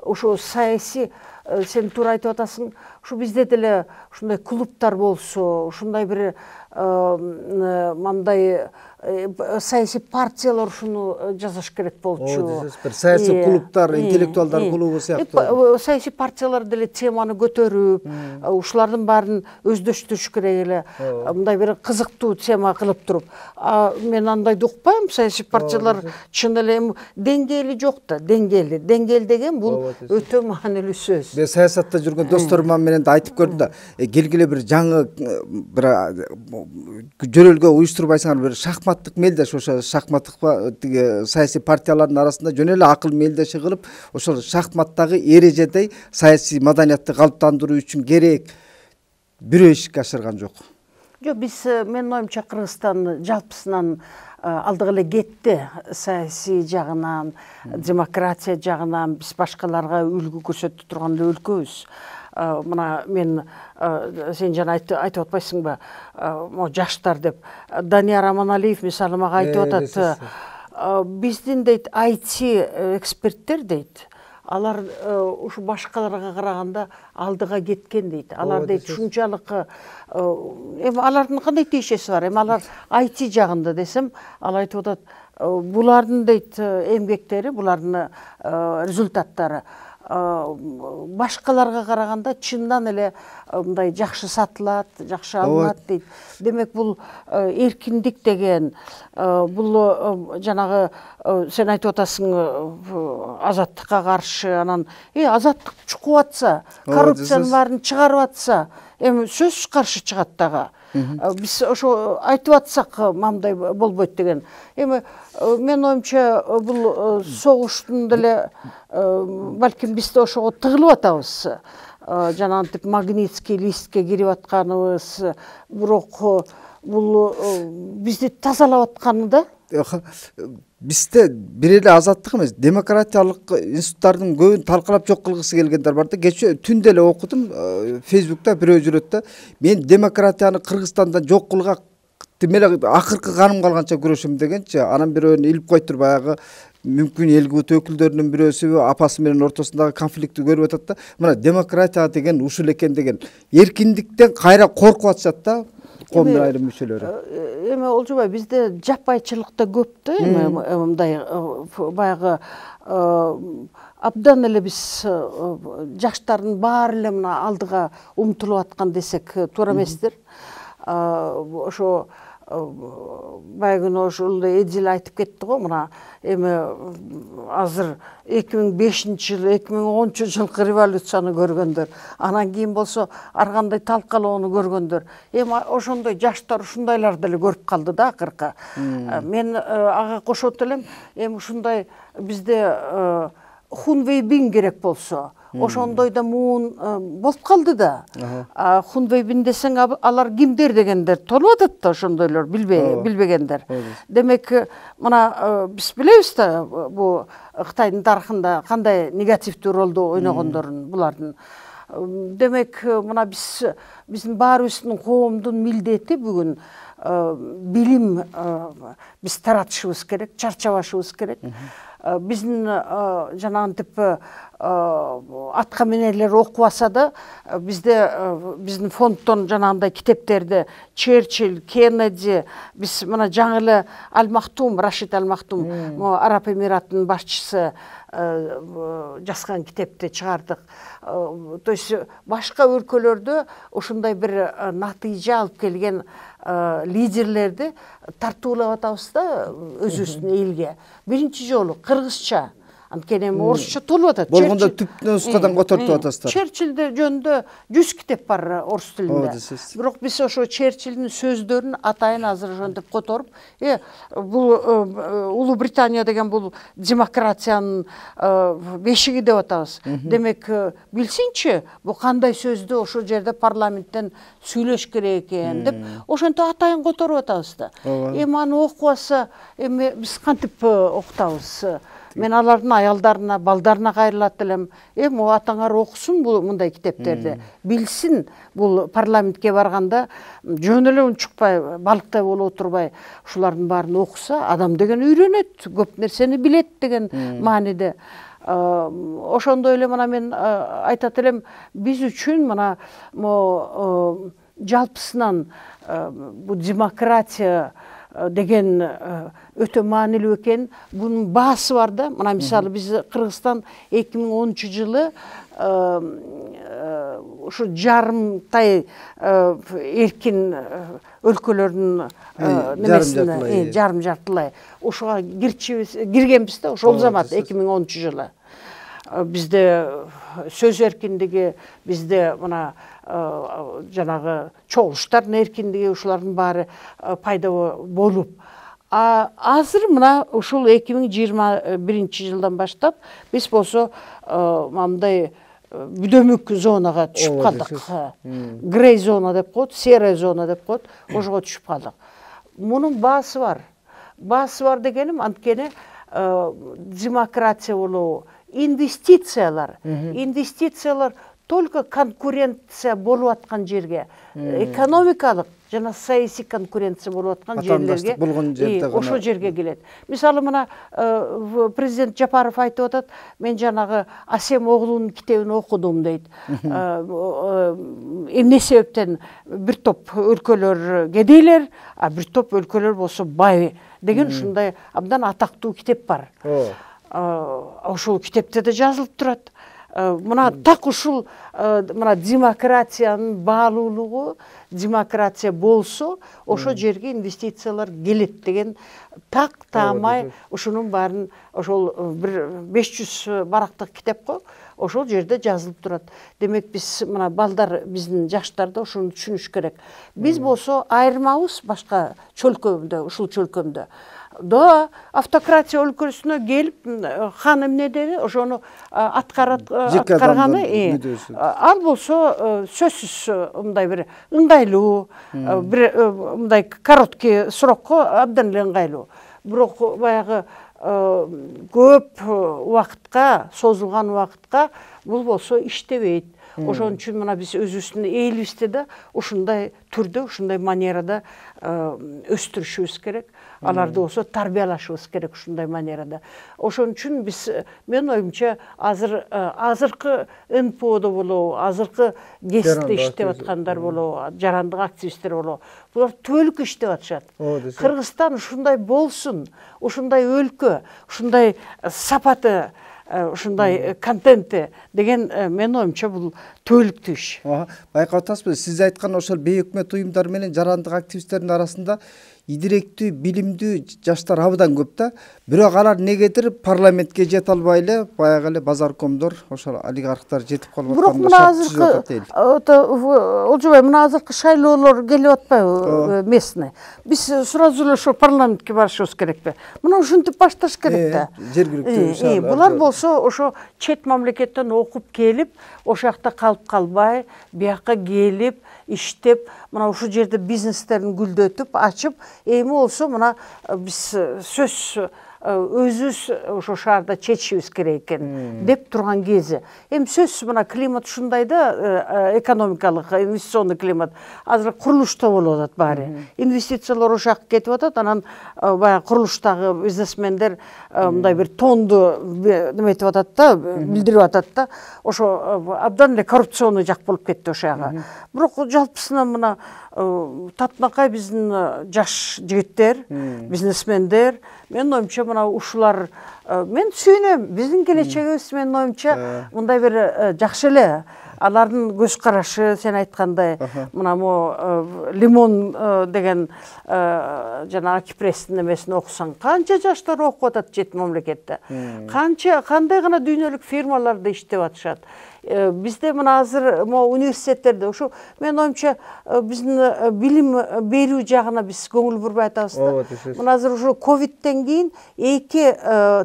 ошо саясий сен туура айтып атасың, ушу бизде деле ушундай клубтар болсо, ушундай бир мындай саясий партиялар ушуну жасаш керек болчу. Бир саясий клубтар, интеллектуалдар клубу сыяктуу. Саясий партиялар деле теманы көтөрүп, ушулардын баарын өздөштүрүш керек эле. Мындай бир кызыктуу тема кылып туруп. Мен андайды укпайм, саясий партиялар чын эле деңгээли жок да, деңгээл деген бул өтө маанилүү сөз. Мен саясатта жүргөн досторум менен да айтып көрдүм да, келгиле бир жаңы бир жөнөлгө уюштурбайсыңар, бир шахматтык мелдеш, ошо шахматтык тиги саясий партиялардын арасында жөн эле акыл мелдеши кылып, ошол шахматтагы эрежедей саясий маданиятты калыптандыруу үчүн керек бирөө ишке ашырган жок. Жок, биз менин оюмча Кыргызстан жалпысынан алдыга эле кетти, саясий жагынан, демократия жагынан биз башкаларга үлгү көрсөтө турган өлкөбүз. Мына мен сен жана айтып атпайсыңбы, жаштар деп. Данияр Аманалиев мисалы мага айтып атат, биздин дейт IT эксперттер дейт, алар ушу башкаларга караганда алдыга кеткен дейт. Алар дейт ушунчалык алардын кандай тиешеси бар? Алар IT жагында десем, ал айтып атат, булардын дейт эмгектери, булардын результаттары башкаларга караганда чындан эле мындай жакшы сатылат, жакшы алынат дейт. Демек бул эркиндик деген, бул жанагы сен айтып атасың азаттыкка каршы, анан азаттык чукуп атса, коррупциянын баарын чыгарып атса, эми сөзсүз каршы чыгат дагы. Биз ошо айтып атсак мамдай болбойт деген. Эми мен оюмча бул согуштун деле балким биз да ошого тыгылып атабыз. Жанагынтип Магнитский листке кирип атканыбыз, бирок бул бизди тазалап атканы да. Бизде бир эле азаттык эмес, демократиялык институттардын көбүн талкалап жок кылгысы келгендер бар да. Кече түндө эле окудум, Facebook'та бирөө жүрөт да. Мен демократияны Кыргызстанда жок кылга акыркы каным калганча күрөшөм дегенчи, анан бирөөнү илип койттур, баягы мүмкүн ЛГБТ өкүлдөрүнүн бирөөсү апасы менен ортосундагы конфликтти көрүп атат да. Мына демократия деген ушул экен деген эркиндиктен кайра коркуп атышат да. Коомдун айрым мүчөлөрү. Эми Олжобай, бизде жапайчылык да көп да, мындай баягы абдан эле биз жаштардын баары эле мына алдыга умтулуп аткан десек туура эместир. Ошо байгын ошол Эдил айтып кетти го, мына эми азыр 2005 жыл, 2010 жылкы революцияны көргөндөр, анан кийин болсо ар кандай талкалоону көргөндөр. Эми ошондой жаштар ушундайлар деле көрүп калды да акыркы. Мен ага кошот элем, эми ушундай бизде Хунвейбин керек болсо, ошондой да муун болуп калды да. Хунвейбин десең, алар кимдер дегендер толуп атат да, ошондойлор билбегендер. Демек, мына биз билебиз да, бул Кытайдын тарыхында кандай негативдүү ролду ойногондорун булардын. Демек, мына биздин баарыбыздын коомдун милдети бүгүн билим биз таратышыбыз керек, чарчабашыбыз керек. Биздин жанагынтип атка минерлер окубаса да, биздин фонддон жанагындай китептерди Черчилль, Кеннеди, биз мына жаңы эле Ал-Мактум, Рашид Ал-Мактум, Араб Эмиратынын башчысы жазган китепти чыгардык. То есть башка өлкөлөрдө ошондой бир натыйжа алып келген лидерлерди тартуулап атабыз да өзүбүздүн элге. Биринчи жолу кыргызча, анткени орусча толуп атат. Болгондо түп нускадан котортуп атасыздар. Черчилль жөнүндө 100 китеп бар орус тилинде. Бирок биз ошо Черчилльдин сөздөрүн атайын азыр ошентип которуп, бул Улуу Британия деген бул демократиянын бешиги деп атабыз. Демек, билсинчи, бул кандай сөздү ошол жерде парламенттен сүйлөш керек экен деп ошентип атайын которуп атабыз да. Эми аны окубаса, эми биз кантип окутабыз? Мен алардын аялдарына, балдарына кайрылат элем. Могу атаңар окусун бул мындай китептерди. Билсин бул парламентке барганда жөн эле унчукпай, балыктай болуп отурбай, ушулардын баарын окуса, адам деген үйрөнөт, көп нерсени билет деген мааниде. Ошондой эле мына мен айтат элем, биз үчүн мына жалпысынан бу демократия деген өтө маанилүү экен. Бунун баасы бар да. Мына мисалы биз Кыргызстан 2010-жылы ушу жарымтай эркин өлкөлөрдүн немесине жарым жартылай ошого киргенбиз да, ошол замат 2010-жылы. Бизде сөз эркиндиги, бизде мына жанагы чогулуштардын эркиндиги, ушулардын баары пайда болуп, азыр мына ушул 2021-жылдан баштап биз болсо мындай бүдөмүк зонага түшүп калдык. Грей зона деп коет, серая зона деп коет, ошого түшүп калдык. Мунун баасы бар. Баасы бар дегеним анткени демократия болобу, инвестициялар только конкуренция болуп аткан жерге, экономикалык жана саясий конкуренция болуп аткан жерлерге, ошол жерге келет. Мисалы мына президент Жапаров айтып атат, мен жанагы Асем оглунун китебин окудум дейт. Эмне себептен бир топ өлкөлөр кедейлер, а бир топ өлкөлөр болсо бай деген ушундай абдан атактуу китеп бар. Ошол китепте да жазылып турат. Мына так ушул мына демократиянын баалуулугу, демократия болсо, ошо жерге инвестициялар келет деген так таамай ушунун баарын ошол бир 500 барактык китеп го, ошол жерде жазылып турат. Демек биз мына балдар, биздин жаштар да ошону түшүнүш керек. Биз болсо айырмабыз башка чөлкөмдө, ушул чөлкөмдө. Да, автократия өлкөсүнө келип, хан эмне деди, ошону аткарганы, ал болсо сөзсүз мындай бир ыңгайлуу, бир мындай короткий срокко абдан эле ыңгайлуу. Бирок баягы көп убакытка, созулган убакытка бул болсо иштебейт. Ошон үчүн мына биз өзүбүздүн элибизди да ушундай түрдө, ушундай манерада өстүрүшүбүз керек. Аларды болсо тарбиялашыбыз керек ушундай манерада. Ошон үчүн биз, мен оюмча, азыркы НПОдо болобу, азыркы ГЭСте иштеп аткандар болобу, жарандык активисттер болобу, булар түбөлүк иштеп атышат. Кыргызстан ушундай болсун, ушундай өлкө, ушундай сапаты, ушундай контенти деген мен оюмча бул түбөлүктүү иш. Байкап атасызбы, сиз айткан ошол бейөкмөт уюмдар менен жарандык активисттердин арасында идиректүү, билимдүү жаштар абдан көп да. Бирок алар негедир парламентке жете албай эле, баягы эле базаркомдор, ошол олигархтар жетип калып атканда шарт атат. Олжобай, мына азыркы шайлоолор келип атпайбы местный? Биз сразу эле ошо парламентке барышыбыз керекпи? Мына ушинтип башташ керек да. Жергиликтүү. Булар болсо ошо чет мамлекеттен окуп келип, ошол жакта калып калбай, бияка келип, иштеп, мына ушул жерде бизнестерин гүлдөтүп, ачып, эми болсо мына биз сөз өзүбүз ошо шаарда чечишибиз керек экен деп турган кези. Эми сөзсүз мына климат ушундай да, экономикалык, инвестиционный климат. Азыр курулушта болуп атат баары. Инвестициялар ошол жака кетип атат, анан баягы курулуштагы бизнесмендер мындай бир тонду неметип атат да, билдирип атат да. Ошо абдан эле коррупционный жак болуп кетти ошол жагы. Бирок жалпысынан мына татынакай биздин жаш жигиттер, бизнесмендер, мен оюмча мына ушулар, мен сүйүнөм, биздин келечегибиз мен оюмча мындай бир жакшы эле. Алардын көз карашы, сен айткандай, мына Лимон деген жана Акипресстин эмесин окусаң, канча жаштар окуп атат чет мамлекетте. Кандай гана дүйнөлүк фирмаларда иштеп атышат. Бизде мына азыр университеттерде ушу мен оюмча биздин билим берүү жагына биз көңүл бурбай атабыз да. Мына азыр ушу ковидтен кийин эки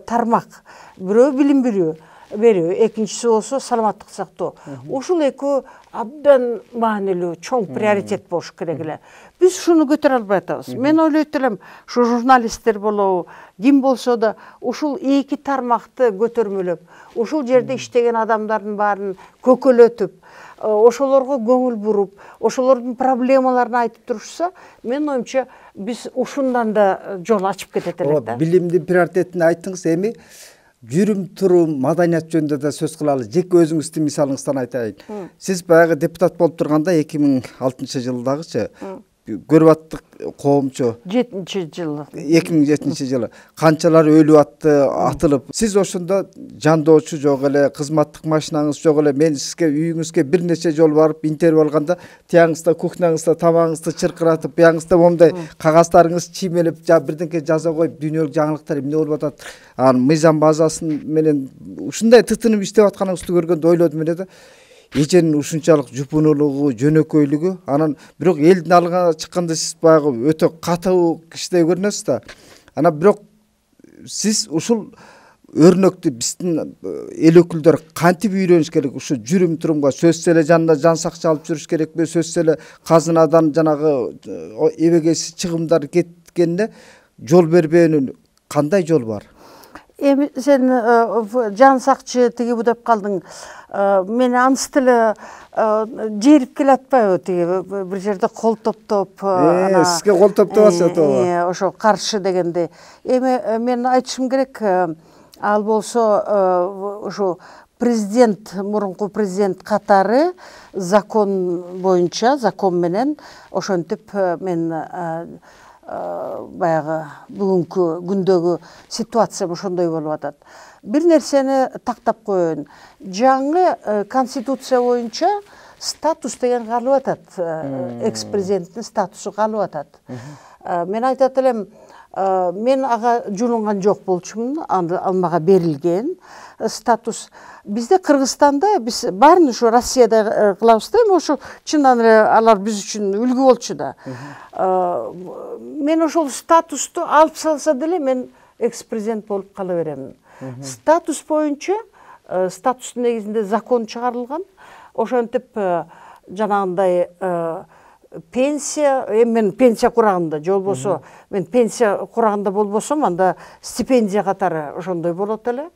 тармак, бирөө билим берүү, берүү, экинчиси болсо саламаттык сактоо. Ушул экөө абдан маанилүү, чоң приоритет болуш керек эле. Биз ушуну көтөрө албай атабыз. Мен ойлойт элем, ушу журналисттер болобу, ким болсо да ушул эки тармакты көтөрмөлөп, ушул жерде иштеген адамдардын баарын көкөлөтүп, ошолорго көңүл буруп, ошолордун проблемаларын айтып турушса, менин оюмча биз ушундан да жол ачып кетет элек да. Билимдин приоритетин айттыңыз, эми жүрүм турум маданият жөнүндө да сөз кылалы. Жеке өзүңүздүн мисалыңыздан айтайын. Сиз баягы депутат болуп турганда 2006-жылдагычы көрүп аттык коомчу 2007-жылы канчалар өлүп атты, атылып. Сиз ошондо жандоочу жок эле, кызматтык машинаңыз жок эле. Мен сизге үйүңүзгө бир нече жолу барып интервью алганда, тияңызда кухняңызда тамагыңызды чыркыратып, буяңызда момундай кагаздарыңыз чиймелеп, бирденке жаза коюп, дүйнөлүк жаңылыктар эмне болуп атат, анын мыйзам базасын менен ушундай тытынып иштеп атканыңызды көргөндө ойлодум эле да. Эженин ушунчалык жупунулугу, жөнөкөйлүгү, анан бирок элдин алдына чыкканда сиз баягы өтө катуу кишидей көрүнөсүз да. Анан бирок сиз ушул өрнөктү биздин эл өкүлдөр кантип үйрөнүш керек? Ушу жүрүм турумга сөзсүз эле жанында жан сакчы алып жүрүш керекпи? Сөзсүз эле казынадан жанагы эбегейсиз чыгымдар кеткенине жол бербөөнүн кандай жол бар? Эми сен жан сакчы тиги бу деп калдың. Мени аныс тиле жерип келатпайбы тиги бир жерде кол топтоп, сизге кол топтоп атышат ооба. Ошо каршы дегенде. Эми мен айтышым керек, ал болсо ошо президент, мурунку президент катары закон боюнча, закон менен ошентип мен баягы бүгүнкү күндөгү ситуация ошондой болуп атат. Бир нерсени тактап коеюн. Жаңы конституция боюнча статус деген калып атат. Экс-президенттин статусу калып атат. Мен айтат элем, мен ага жулунган жок болчумун, ал мага берилген статус. Бизде Кыргызстанда биз баарын ушу Россияда кылабыз да, ошо чындан эле алар биз үчүн үлгү болчу да. Мен ошол статусту алып салса деле мен экс-президент болуп кала беремин. Статус боюнча, статустун негизинде закон чыгарылган. Ошентип жанагындай пенсия, мен пенсия курагында, же болбосо мен пенсия курагында болбосом, анда стипендия катары ошондой болот эле.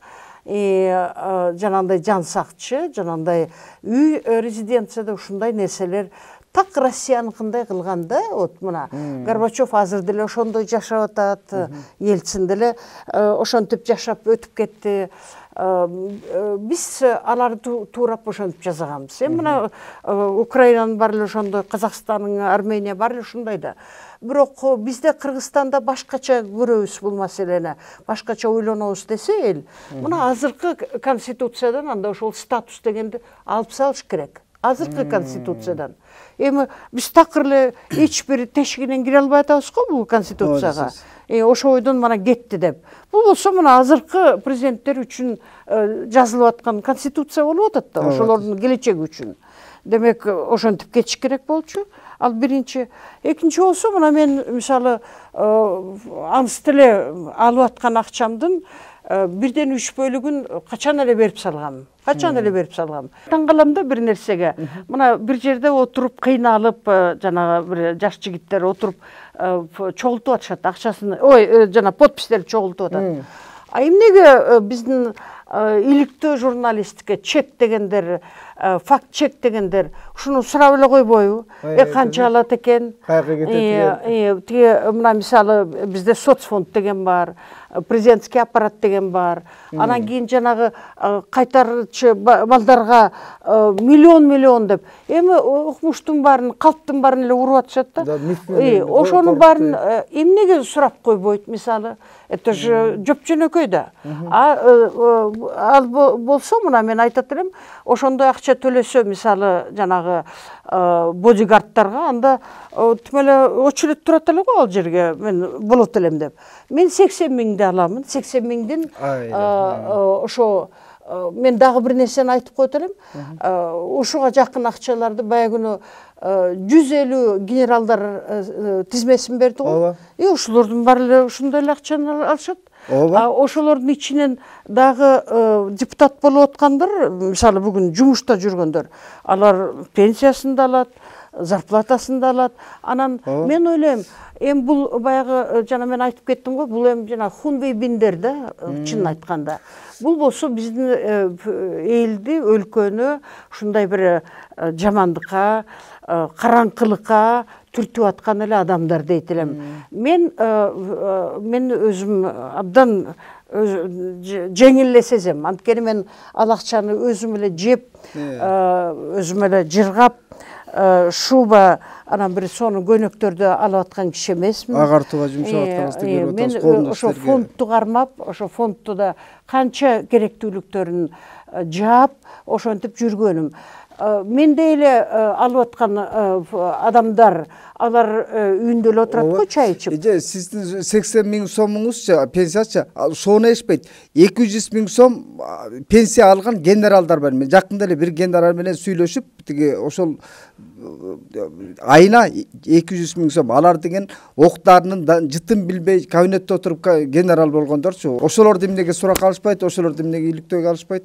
Жанагындай жан сакчы, жанагындай үй резиденцияда ушундай нерселер так Россияныкындай кылганда, вот мына Горбачев азыр деле ошондой жашап атат, Ельцин деле ошентип жашап өтүп кетти. Биз аларды туурап ошентип жасаганбыз. Мына Украинанын баары эле ошондой, Казакстандын, Армения баары эле ушундай да. Бирок бизде Кыргызстанда башкача көрөбүз бул маселени, башкача ойлонобуз десе эл. Мына азыркы конституциядан анда ошол статус дегенди алып салыш керек. Азыркы конституциядан. Эми биз такыр эле эч бир тешигинен кире албай атабыз го бул конституцияга. Ошо ойдон мана кетти деп. Бул болсо мына азыркы президенттер үчүн жазылып аткан конституция болуп атат да, ошолордун келечеги үчүн. Демек, ошентип кетиш керек болчу. Ал биринчи. Экинчи болсо, мына мен мисалы аныс деле алып аткан акчамдын 1/3 бөлүгүн качан эле берип салгам. Таң калам да бир нерсеге. Мына бир жерде отуруп кыйналып, жанагы бир жаш жигиттер отуруп чогултуп атышат акчасын. Ой, жана подпистерди чогултуп атат. А эмнеге биздин иликтүү журналистке чек дегендер, факт чек дегендер ушуну сурап эле койбойбу? Канча алат экен? Каяка кетет? Тиги мына мисалы бизде соцфонд деген бар, президентский аппарат деген бар. Анан кийин жанагы кайтарчы балдарга миллион деп. Эми укмуштун баарын, калптын баарын эле уруп атышат да. Ошонун баарын эмнеге сурап койбойт мисалы? Это же жоп-жөнөкөй да. Ал болсо, мына мен айтат элем, ошондой акча төлөсө мисалы жанагы бодигардтарга, анда тим эле очередь турат эле го ал жерге, мен болот элем деп. Мен 80 миңди аламын, 80 миңдин ошо мен дагы бир нерсени айтып коет элем. Ушуга жакын акчаларды бая күнү 150 генералдар тизмесин берди го. Ошолордун баары эле ушундай эле акчаны алышат. Ооба. Ошолордун ичинен дагы депутат болуп аткандар, мисалы бүгүн жумушта жүргөндөр, алар пенсиясын да алат, зарплатасын да алат. Анан мен ойлойм, бул баягы жана мен айтып кеттим го, бул жана хунвейбиндер да, чынын айтканда. Бул болсо биздин элди, өлкөнү ушундай бир жамандыкка, караңкылыкка түртүп аткан эле адамдар дейт элем. Мен өзүм абдан жеңил эле сезем. Анткени мен ал акчаны өзүм эле жеп, өзүм эле жыргап, шуба, анан бир сону көйнөктөрдү алып аткан киши эмесмин. Агартууга жумшап атканыңызды көрүп атабыз. Мен ошо фондду кармап, ошо фондду да канча керектүүлүктөрүн жаап, ошентип жүргөнүм. Мен деле алып аткан адамдар, алар үйүндө эле отурат го, чай ичип. Сиздин 80 миң сомуңузчу, пенсиячы, сону эшпейт. 200 миң сом пенсия алган генералдар бар. Мен жакында эле бир генерал менен сүйлөшүп, тиги ошол айына 200 миң сом алар деген октарынын жытын билбей кабинетте отуруп генерал болгондорчу. Ошолорду эмнеге сурак алышпайт, ошолорду эмнеге иликтөөгө алышпайт?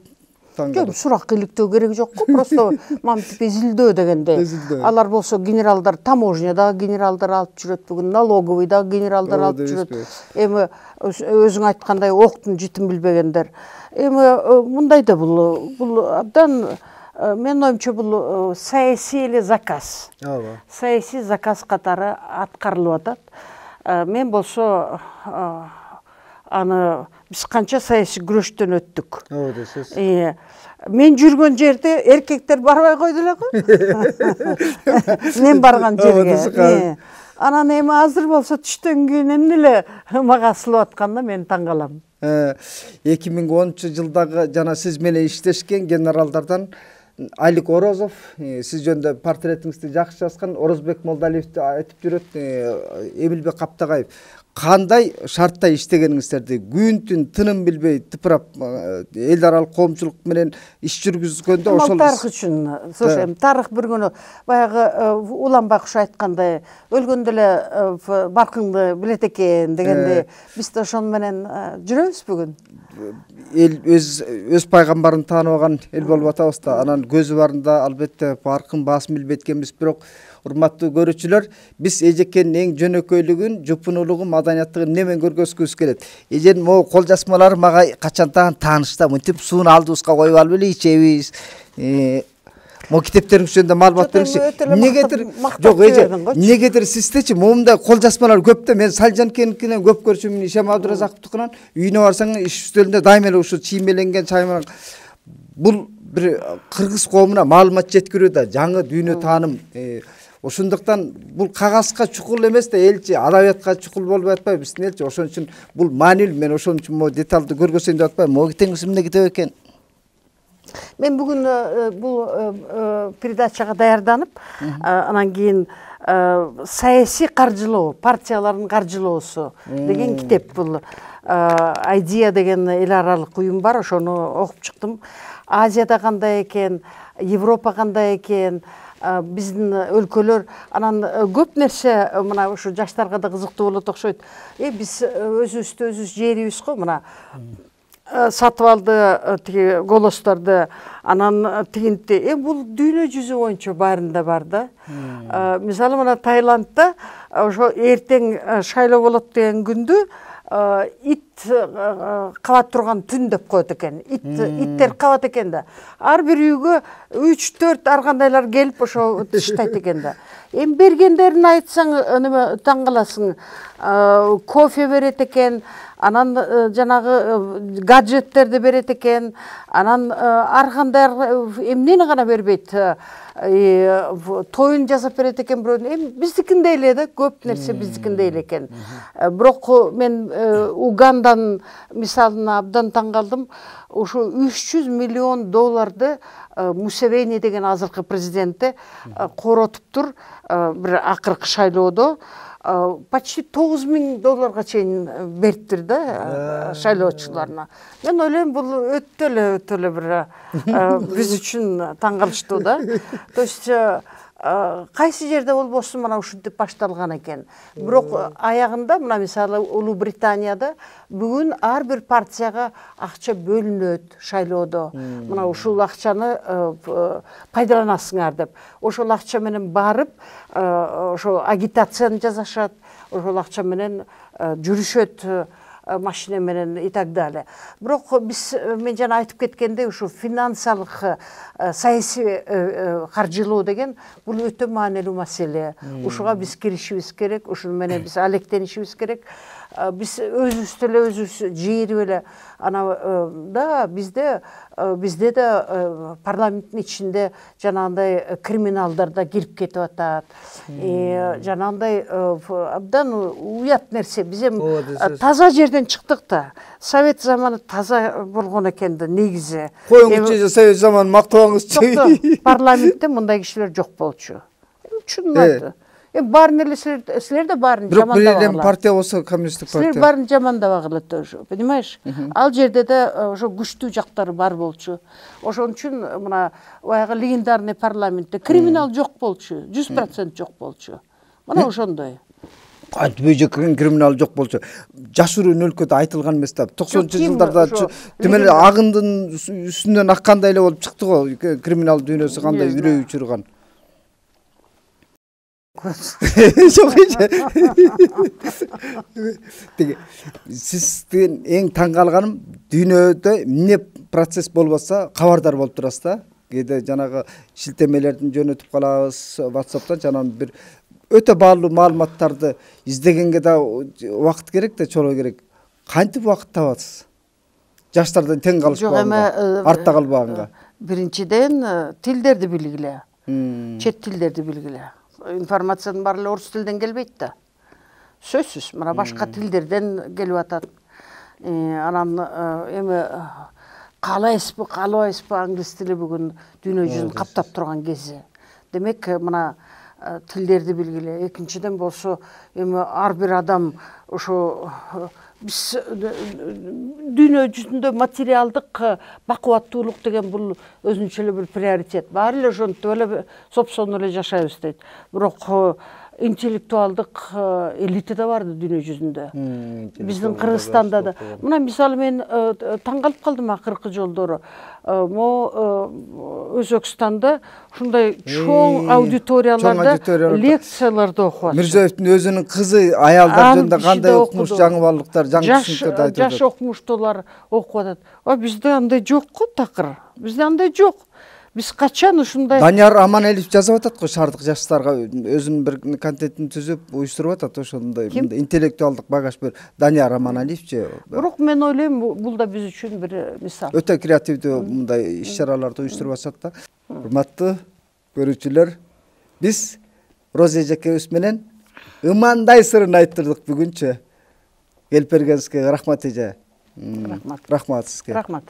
Жок, сурак иликтөө керек жок го, просто мамтип изилдөө дегенде. Алар болсо генералдар, таможнядагы генералдар алып жүрөт, бүгүн налоговыйдагы генералдар алып жүрөт. Эми өзүң айткандай октун жытын билбегендер. Эми мындай да бул абдан мен оюмча бул саясий эле заказ. Саясий заказ катары аткарылып атат. Мен болсо аны биз канча саясий күрөштөн өттүк. Ооба десез. Мен жүргөн жерде эркектер барбай койду эле го. Мен барган жерге. Анан эми азыр болсо түштөн кийин эмне эле мага асылып атканда мен таң калам. 2010-жылдагы жана сиз менен иштешкен генералдардан Алик Орозов, сиз жөнүндө портретиңизди жакшы жазган, Орозбек Молдалиевди айтып жүрөт, Эмилбек Каптагаев. Кандай шартта иштегениңиздерди, күн-түн тыным билбей тыпырап эл аралык коомчулук менен иш жүргүзгөндө ошол тарых үчүн, слушай, тарых бир күнү баягы Улан Байкуш айткандай, өлгөндө эле баркыңды билет экен дегенде, биз да ошону менен жүрөбүз бүгүн. Эл өз пайгамбарын тааныбаган эл болуп атабыз да, анан көзү барында албетте баркын баасын билбейт экенбиз. Бирок урматтуу көрүүчүлөр, биз эжекенин эң жөнөкөйлүгүн, жупунулугун, маданияттыгын немен көргөзгүбүз келет. Эженин могу кол жазмалары мага качантан тааныш да, мынтип сууну алдыбызга коюп алып эле ичебиз. Могу китептериңиз жөнүндө маалымат бериңизчи. Негедир сиздечи момундай кол жазмалар көп да, мен Салжанкеникинен көп көрчүмүн, Ишем Абдуразаковдукунан. Үйүнө барсаң иш үстөлүндө дайыма эле ушу чиймеленген чай менен. Бул бир кыргыз коомуна маалымат жеткирүү да, жаңы дүйнө тааным. Ошондуктан бул кагазга чукул эмес да, элчи адабиятка чукул болбой атпайбы биздин элчи. Ошон үчүн бул маанилүү, мен ошон үчүн могу деталды көргөзөйүн деп атпайм. Могу китебиңиз эмне китеп экен? Мен бүгүн бул передачага даярданып, анан кийин саясий каржылоо, партиялардын каржылоосу деген китеп бул. Айдия деген эл аралык уюм бар, ошону окуп чыктым. Азияда кандай экен, Европа кандай экен, биздин өлкөлөр, анан көп нерсе мына ушу жаштарга да кызыктуу болот окшойт. Биз өзүбүздү өзүбүз жээрибиз го, мына сатып алды тиги голосторду, анан тигинти. Бул дүйнө жүзү боюнча баарында бар да. Мисалы мына Таиландда ошо эртең шайлоо болот деген күндү ит кабат турган түн деп коет экен. Иттер кабат экен да. Ар бир үйгө 3-4 ар кандайлар келип ошо тыштайт экен да. Бергендерин айтсаң, неме таң каласың. Кофе берет экен, анан жанагы гаджеттерди берет экен, анан ар кандай эмнени гана бербейт. Тоюн жасап берет экен бирөөнүн. Биздикиндей эле да, көп нерсе биздикиндей эле экен. Бирок мен Угандан мисалына абдан таң калдым. Ошо 300 миллион долларды Мусевени деген азыркы президенти коротуптур бир акыркы шайлоодо. Почти 9 000 долларга чейин бериптир да шайлоочуларына. Мен ойлойм, бул өтө эле бир биз үчүн таң калыштуу да. То есть кайсы жерде болбосун мына ушинтип башталган экен. Бирок аягында мына мисалы Улуу Британияда бүгүн ар бир партияга акча бөлүнөт шайлоодо. Мына ушул акчаны пайдаланасыңар деп. Ошол акча менен барып, ошо агитацияны жасашат, ошол акча менен жүрүшөт машина менен и так далее. Бирок мен жана айтып кеткендей, ушу финансалык саясий каржылоо деген бул өтө маанилүү маселе. Ушуга биз киришибиз керек, ушуну менен биз алектенишибиз керек. Биз өзүбүз деле өзүбүз жийирип эле да бизде да парламенттин ичинде жанагындай криминалдар да кирип кетип атат. Жанагындай абдан уят нерсе. Биз эми таза жерден чыктык да. Совет заманы таза болгон экен да негизи. Коюңузчу совет заманын мактабаңызчы. Парламентте мындай кишилер жок болчу. Чынын айтты. Барын эле силер да барын жамандабагыла. Бирок партия болсо коммунисттик партия. Силер барын жамандабагыла тоже, понимаешь? Ал жерде да ошо күчтүү жактары бар болчу. Ошон үчүн мына баягы легендарный парламентте криминал жок болчу, 100% жок болчу. Мына ошондой. Кантип криминал жок болчу. Жашыруун өлкөдө айтылган эмес да. 90-жылдарда демеле агындын үстүнөн аккандай эле болуп чыкты го. Криминал дүйнөсү кандай үрөй учурган. Сиздин эң таң калганым дүйнөдө эмне процесс болбосо кабардар болуп турасыз да. Кээде жанагы шилтемелердин жөнөтүп калабыз WhatsApp'тан жанагы бир өтө баалуу маалыматтарды издегенге да убакыт керек да, чороо керек. Кантип убакыт табасыз? Жаштардан тең калышпаганга, артта калбаганга. Биринчиден тилдерди билгиле. Чет тилдерди билгиле. Информациянын баары эле орус тилден келбейт да. Сөзсүз, мына башка тилдерден келип атат. Анан эми каалайсызбы англис тили бүгүн дүйнө жүзүн каптап турган кези. Демек, мына тилдерди билгиле. Экинчиден болсо, эми ар бир адам ошо биз дүйнө жүзүндө материалдык бакубаттуулук деген бул өзүнчө эле бир приоритет. Баары эле ошентип эле сопсону эле жашайбыз дейт. Бирок интеллектуалдык элита да бар дүйнө жүзүндө. Биздин Кыргызстанда да. Мына мисалы мен таң калып калдым акыркы жолдору. Өзбекстанда ушундай чоң аудиторияларда лекцияларды окуп атышат. Мирзиёевдин өзүнүн кызы аялдар жөнүндө кандай окумуш, жаңыбарлыктар, жаңы түшүнүктөрдү айтып жаш окумуштуулар окуп атат. Бизде андай жок го такыр. Бизде андай жок. Биз качан ушундай Данияр Аманалиев жазып атат го шаардык жаштарга өзүнүн бир контентин түзүп уюштуруп атат ошондой интеллектуалдык багаж бир Данияр Аманалиевчи. Бирок мен ойлойм бул да биз үчүн бир мисал. Өтө креативдүү мындай иш-чараларды уюштуруп атышат да. Урматтуу көрүүчүлөр, биз Роза эжекебиз менен ымандай сырын айттырдык бүгүнчү. Келип бергениңизге рахмат эже. Рахмат. Рахмат сизге. Рахмат.